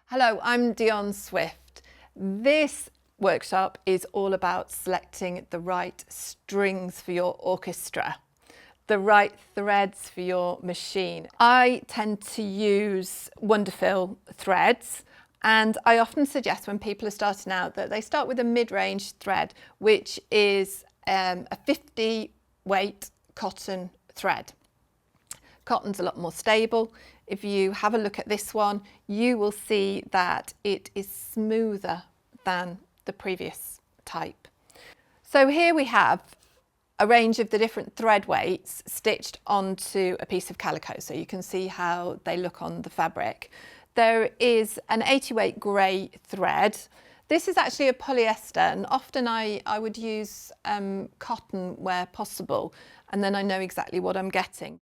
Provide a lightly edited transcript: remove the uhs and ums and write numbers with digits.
Hello, I'm Dionne Swift. This workshop is all about selecting the right strings for your orchestra, the right threads for your machine. I tend to use Wonderfil threads, and I often suggest when people are starting out that they start with a mid-range thread, which is a 50 weight cotton thread. Cotton's a lot more stable. If you have a look at this one, you will see that it is smoother than the previous type. So here we have a range of the different thread weights stitched onto a piece of calico, so you can see how they look on the fabric. There is an 80 weight grey thread. This is actually a polyester, and often I would use cotton where possible, and then I know exactly what I'm getting.